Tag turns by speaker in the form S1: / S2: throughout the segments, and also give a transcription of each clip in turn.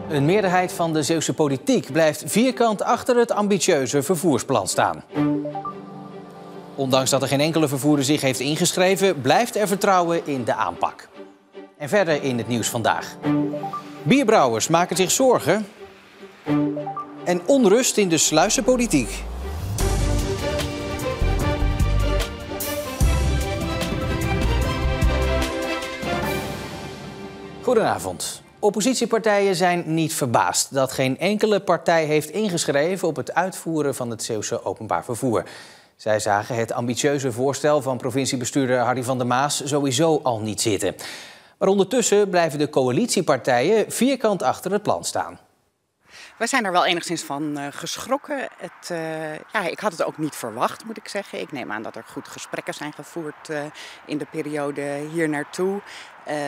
S1: Een meerderheid van de Zeeuwse politiek blijft vierkant achter het ambitieuze vervoersplan staan. Ondanks dat er geen enkele vervoerder zich heeft ingeschreven, blijft er vertrouwen in de aanpak. En verder in het nieuws vandaag. Bierbrouwers maken zich zorgen. En onrust in de Sluisse politiek. Goedenavond. Oppositiepartijen zijn niet verbaasd dat geen enkele partij heeft ingeschreven op het uitvoeren van het Zeeuwse openbaar vervoer. Zij zagen het ambitieuze voorstel van provinciebestuurder Harry van der Maas sowieso al niet zitten. Maar ondertussen blijven de coalitiepartijen vierkant achter het plan staan.
S2: Wij zijn er wel enigszins van geschrokken. Ik had het ook niet verwacht, moet ik zeggen. Ik neem aan dat er goed gesprekken zijn gevoerd in de periode hier naartoe.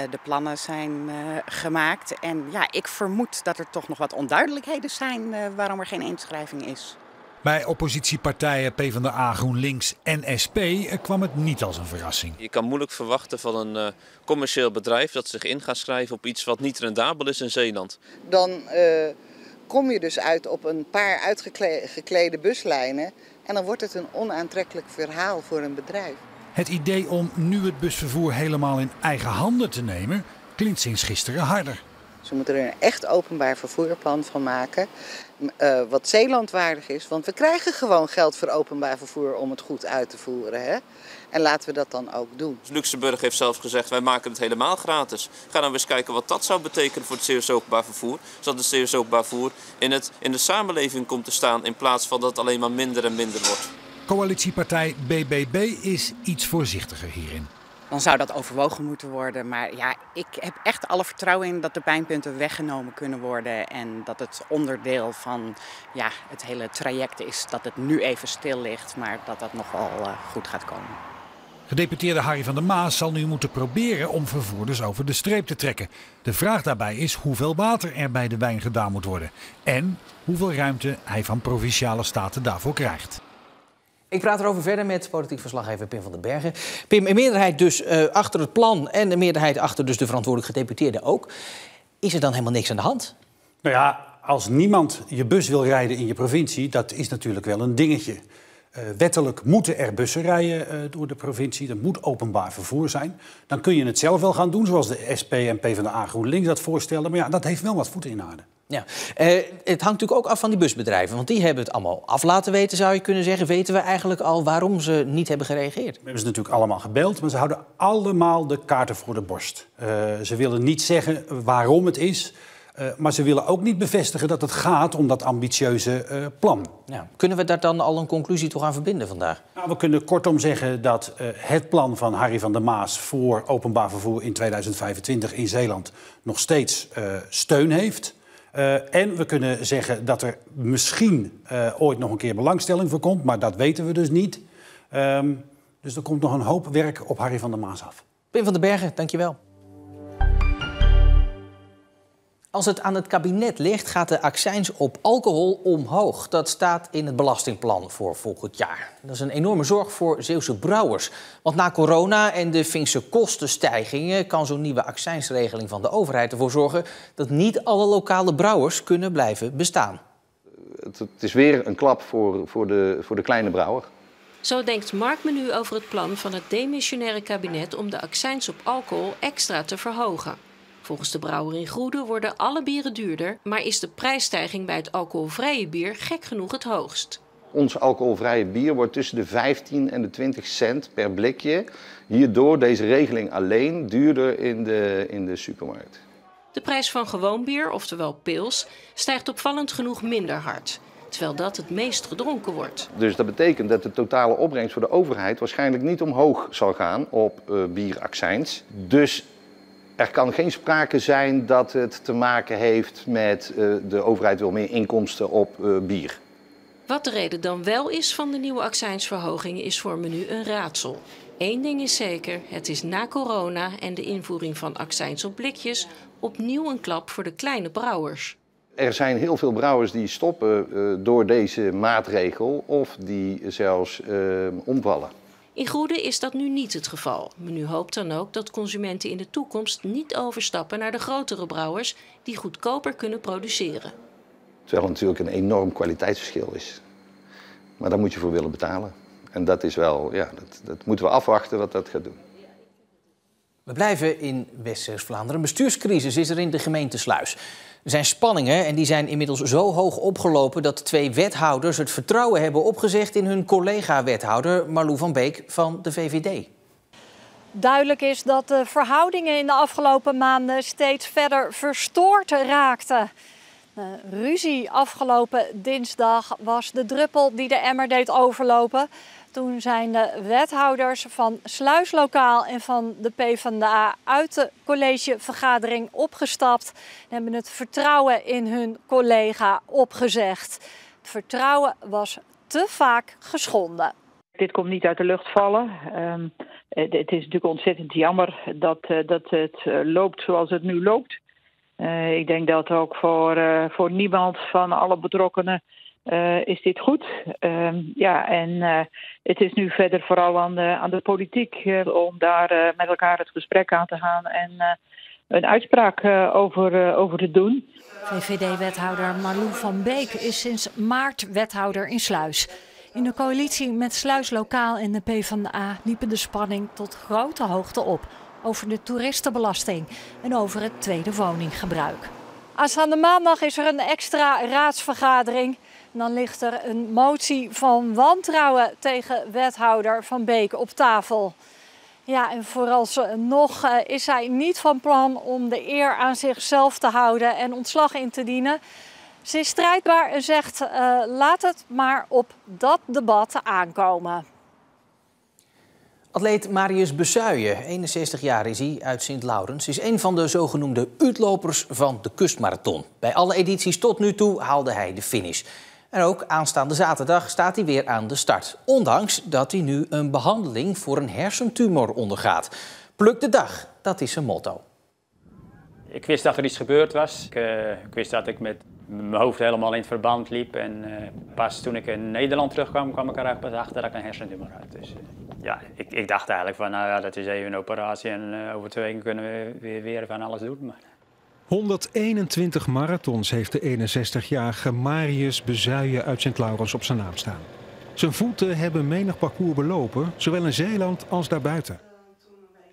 S2: De plannen zijn gemaakt. En ja, ik vermoed dat er toch nog wat onduidelijkheden zijn waarom er geen inschrijving is.
S3: Bij oppositiepartijen PvdA, GroenLinks en SP kwam het niet als een verrassing.
S4: Je kan moeilijk verwachten van een commercieel bedrijf dat zich in gaat schrijven op iets wat niet rendabel is in Zeeland.
S5: Dan kom je dus uit op een paar uitgeklede buslijnen en dan wordt het een onaantrekkelijk verhaal voor een bedrijf.
S3: Het idee om nu het busvervoer helemaal in eigen handen te nemen klinkt sinds gisteren harder.
S5: Ze moeten er een echt openbaar vervoerplan van maken, wat Zeelandwaardig is. Want we krijgen gewoon geld voor openbaar vervoer om het goed uit te voeren. Hè? En laten we dat dan ook doen.
S4: Luxemburg heeft zelfs gezegd, wij maken het helemaal gratis. Ga dan eens kijken wat dat zou betekenen voor het Zeeuws openbaar vervoer. Zodat het Zeeuws openbaar vervoer in de samenleving komt te staan in plaats van dat het alleen maar minder en minder wordt.
S3: Coalitiepartij BBB is iets voorzichtiger hierin.
S2: Dan zou dat overwogen moeten worden. Maar ja, ik heb echt alle vertrouwen in dat de pijnpunten weggenomen kunnen worden. En dat het onderdeel van het hele traject is dat het nu even stil ligt. Maar dat dat nog wel goed gaat komen.
S3: Gedeputeerde Harry van der Maas zal nu moeten proberen om vervoerders over de streep te trekken. De vraag daarbij is hoeveel water er bij de wijn gedaan moet worden. En hoeveel ruimte hij van provinciale staten daarvoor krijgt.
S1: Ik praat erover verder met politiek verslaggever Pim van den Bergen. Pim, een meerderheid dus achter het plan en een meerderheid achter dus de verantwoordelijk gedeputeerde ook. Is er dan helemaal niks aan de hand?
S6: Nou ja, als niemand je bus wil rijden in je provincie, dat is natuurlijk wel een dingetje. Wettelijk moeten er bussen rijden door de provincie. Er moet openbaar vervoer zijn. Dan kun je het zelf wel gaan doen, zoals de SP en PvdA GroenLinks dat voorstellen. Maar ja, dat heeft wel wat voeten in de aarde.
S1: Ja. Het hangt natuurlijk ook af van die busbedrijven. Want die hebben het allemaal af laten weten, zou je kunnen zeggen. Weten we eigenlijk al waarom ze niet hebben gereageerd?
S6: We hebben ze natuurlijk allemaal gebeld, maar ze houden allemaal de kaarten voor de borst. Ze willen niet zeggen waarom het is. Maar ze willen ook niet bevestigen dat het gaat om dat ambitieuze plan.
S1: Ja. Kunnen we daar dan al een conclusie toe aan verbinden vandaag?
S6: Nou, we kunnen kortom zeggen dat het plan van Harry van der Maas voor openbaar vervoer in 2025 in Zeeland nog steeds steun heeft. En we kunnen zeggen dat er misschien ooit nog een keer belangstelling voor komt, maar dat weten we dus niet. Dus er komt nog een hoop werk op Harry van der Maas af.
S1: Pim van den Bergen, dankjewel. Als het aan het kabinet ligt, gaat de accijns op alcohol omhoog. Dat staat in het belastingplan voor volgend jaar. Dat is een enorme zorg voor Zeeuwse brouwers. Want na corona en de Finse kostenstijgingen kan zo'n nieuwe accijnsregeling van de overheid ervoor zorgen dat niet alle lokale brouwers kunnen blijven bestaan.
S7: Het is weer een klap voor de kleine brouwer.
S8: Zo denkt Mark Menu over het plan van het demissionaire kabinet om de accijns op alcohol extra te verhogen. Volgens de brouwer in Groede worden alle bieren duurder, maar is de prijsstijging bij het alcoholvrije bier gek genoeg het hoogst.
S7: Ons alcoholvrije bier wordt tussen de 15 en de 20 cent per blikje. Hierdoor deze regeling alleen duurder in de supermarkt.
S8: De prijs van gewoon bier, oftewel pils, stijgt opvallend genoeg minder hard. Terwijl dat het meest gedronken wordt.
S7: Dus dat betekent dat de totale opbrengst voor de overheid waarschijnlijk niet omhoog zal gaan op bieraccijns. Dus er kan geen sprake zijn dat het te maken heeft met de overheid wil meer inkomsten op bier.
S8: Wat de reden dan wel is van de nieuwe accijnsverhoging is voor Menu een raadsel. Eén ding is zeker, het is na corona en de invoering van accijns op blikjes opnieuw een klap voor de kleine brouwers.
S7: Er zijn heel veel brouwers die stoppen door deze maatregel of die zelfs omvallen.
S8: In Goede is dat nu niet het geval. Menu hoopt dan ook dat consumenten in de toekomst niet overstappen naar de grotere brouwers die goedkoper kunnen produceren.
S7: Terwijl het natuurlijk een enorm kwaliteitsverschil is. Maar daar moet je voor willen betalen. En dat is wel, ja, dat moeten we afwachten wat dat gaat doen.
S1: We blijven in West-Vlaanderen. Een bestuurscrisis is er in de gemeente Sluis. Er zijn spanningen en die zijn inmiddels zo hoog opgelopen dat 2 wethouders het vertrouwen hebben opgezegd in hun collega-wethouder Marlou van Beek van de VVD.
S9: Duidelijk is dat de verhoudingen in de afgelopen maanden steeds verder verstoord raakten. De ruzie afgelopen dinsdag was de druppel die de emmer deed overlopen. Toen zijn de wethouders van Sluis Lokaal en van de PvdA uit de collegevergadering opgestapt en hebben het vertrouwen in hun collega opgezegd. Het vertrouwen was te vaak geschonden.
S10: Dit komt niet uit de lucht vallen. Het is natuurlijk ontzettend jammer dat het loopt zoals het nu loopt. Ik denk dat ook voor niemand van alle betrokkenen is dit goed. Het is nu verder vooral aan de politiek om daar met elkaar het gesprek aan te gaan en een uitspraak over te doen.
S9: VVD-wethouder Marlou van Beek is sinds maart wethouder in Sluis. In de coalitie met Sluis Lokaal en de PvdA liepen de spanning tot grote hoogte op over de toeristenbelasting en over het tweede woninggebruik. Aanstaande maandag is er een extra raadsvergadering. En dan ligt er een motie van wantrouwen tegen wethouder Van Beek op tafel. Ja, en vooralsnog is hij niet van plan om de eer aan zichzelf te houden en ontslag in te dienen. Ze is strijdbaar en zegt laat het maar op dat debat aankomen.
S1: Atleet Marius Bezuijen, 61 jaar is hij, uit Sint-Laurens, is een van de zogenoemde uitlopers van de kustmarathon. Bij alle edities tot nu toe haalde hij de finish. En ook aanstaande zaterdag staat hij weer aan de start. Ondanks dat hij nu een behandeling voor een hersentumor ondergaat. Pluk de dag, dat is zijn motto.
S11: Ik wist dat er iets gebeurd was. Ik wist dat ik met mijn hoofd helemaal in het verband liep. En pas toen ik in Nederland terugkwam, kwam ik er pas achter dat ik een hersentumor had. Dus ik dacht eigenlijk van, nou ja, dat is even een operatie en over 2 weken kunnen we weer van alles doen. Maar
S12: 121 marathons heeft de 61-jarige Marius Bezuijen uit Sint-Laurens op zijn naam staan. Zijn voeten hebben menig parcours belopen, zowel in Zeeland als daarbuiten.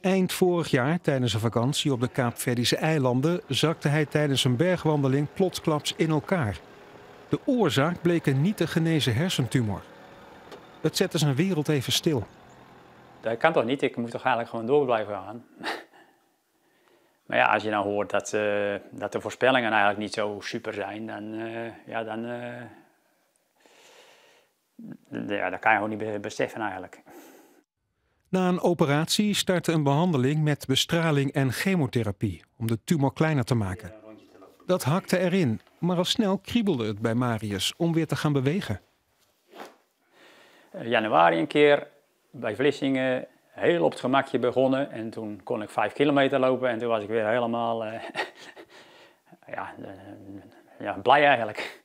S12: Eind vorig jaar, tijdens een vakantie op de Kaapverdische eilanden, zakte hij tijdens een bergwandeling plotsklaps in elkaar. De oorzaak bleek een niet te genezen hersentumor. Het zette zijn wereld even stil.
S11: Dat kan toch niet? Ik moet toch eigenlijk gewoon door blijven gaan. Maar ja, als je nou hoort dat de voorspellingen eigenlijk niet zo super zijn, dan kan je gewoon niet beseffen eigenlijk.
S12: Na een operatie startte een behandeling met bestraling en chemotherapie om de tumor kleiner te maken. Dat hakte erin, maar al snel kriebelde het bij Marius om weer te gaan bewegen.
S11: Januari een keer bij Vlissingen heel op het gemakje begonnen en toen kon ik 5 kilometer lopen en toen was ik weer helemaal blij eigenlijk.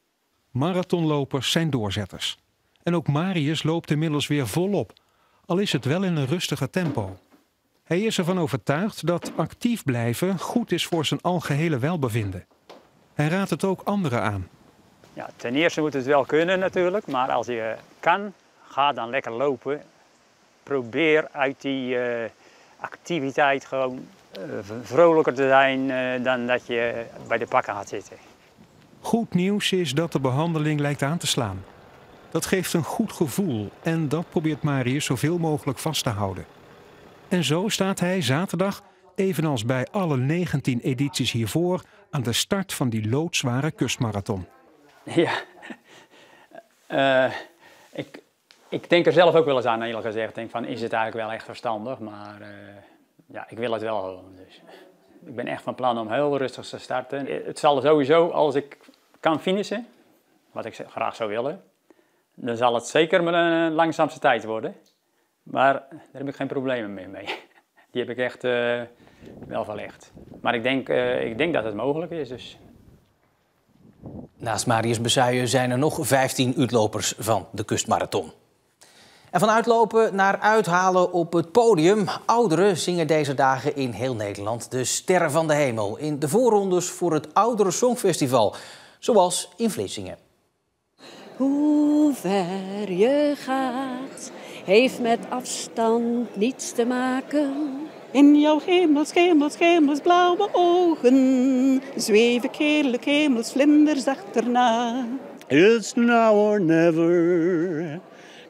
S12: Marathonlopers zijn doorzetters. En ook Marius loopt inmiddels weer volop, al is het wel in een rustige tempo. Hij is ervan overtuigd dat actief blijven goed is voor zijn algehele welbevinden. Hij raadt het ook anderen aan.
S11: Ja, ten eerste moet het wel kunnen natuurlijk, maar als je kan, ga dan lekker lopen. Probeer uit die activiteit gewoon vrolijker te zijn dan dat je bij de pakken gaat zitten.
S12: Goed nieuws is dat de behandeling lijkt aan te slaan. Dat geeft een goed gevoel en dat probeert Marius zoveel mogelijk vast te houden. En zo staat hij zaterdag, evenals bij alle 19 edities hiervoor, aan de start van die loodzware kustmarathon.
S11: Ja, ik denk er zelf ook wel eens aan, eerlijk gezegd. Ik denk van, is het eigenlijk wel echt verstandig? Maar ik wil het wel gewoon. Dus ik ben echt van plan om heel rustig te starten. Het zal sowieso, als ik kan finishen, wat ik graag zou willen, dan zal het zeker mijn langzaamste tijd worden. Maar daar heb ik geen problemen meer mee. Die heb ik echt wel verlegd. Maar ik denk dat het mogelijk is. Dus.
S1: Naast Marius Bezuijen zijn er nog 15 uitlopers van de kustmarathon. En van uitlopen naar uithalen op het podium. Ouderen zingen deze dagen in heel Nederland de Sterren van de Hemel in de voorrondes voor het Ouderen Songfestival, zoals in Vlissingen.
S13: Hoe ver je gaat, heeft met afstand niets te maken.
S14: In jouw hemels blauwe ogen zweef ik heerlijk hemelsvlinders achterna.
S15: It's now or never,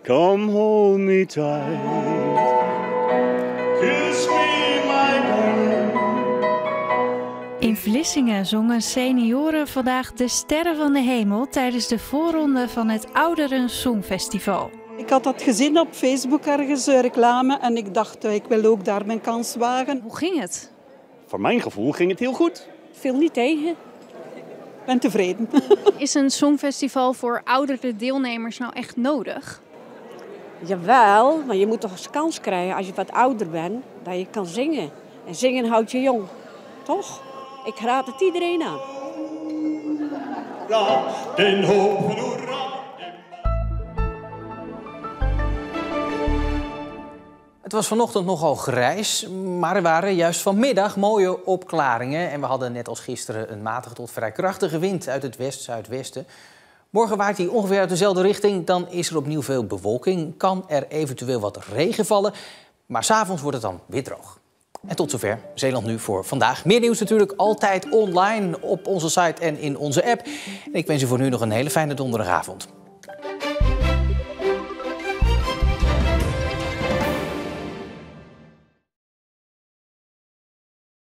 S15: come hold me tight. Kiss me, my darling.
S16: In Vlissingen zongen senioren vandaag de Sterren van de Hemel tijdens de voorronde van het Ouderen Songfestival.
S14: Ik had dat gezien op Facebook ergens, reclame, en ik dacht, ik wil ook daar mijn kans wagen.
S16: Hoe ging het?
S15: Voor mijn gevoel ging het heel goed.
S13: Viel niet tegen.
S14: Ik ben tevreden.
S16: Is een songfestival voor oudere deelnemers nou echt nodig?
S13: Jawel, maar je moet toch eens kans krijgen als je wat ouder bent, dat je kan zingen. En zingen houdt je jong, toch? Ik raad het iedereen aan.
S15: Den hopen hoera.
S1: Het was vanochtend nogal grijs, maar er waren juist vanmiddag mooie opklaringen. En we hadden net als gisteren een matige tot vrij krachtige wind uit het west-zuidwesten. Morgen waait die ongeveer uit dezelfde richting. Dan is er opnieuw veel bewolking. Kan er eventueel wat regen vallen. Maar 's avonds wordt het dan weer droog. En tot zover Zeeland Nu voor vandaag. Meer nieuws natuurlijk altijd online op onze site en in onze app. En ik wens u voor nu nog een hele fijne donderdagavond.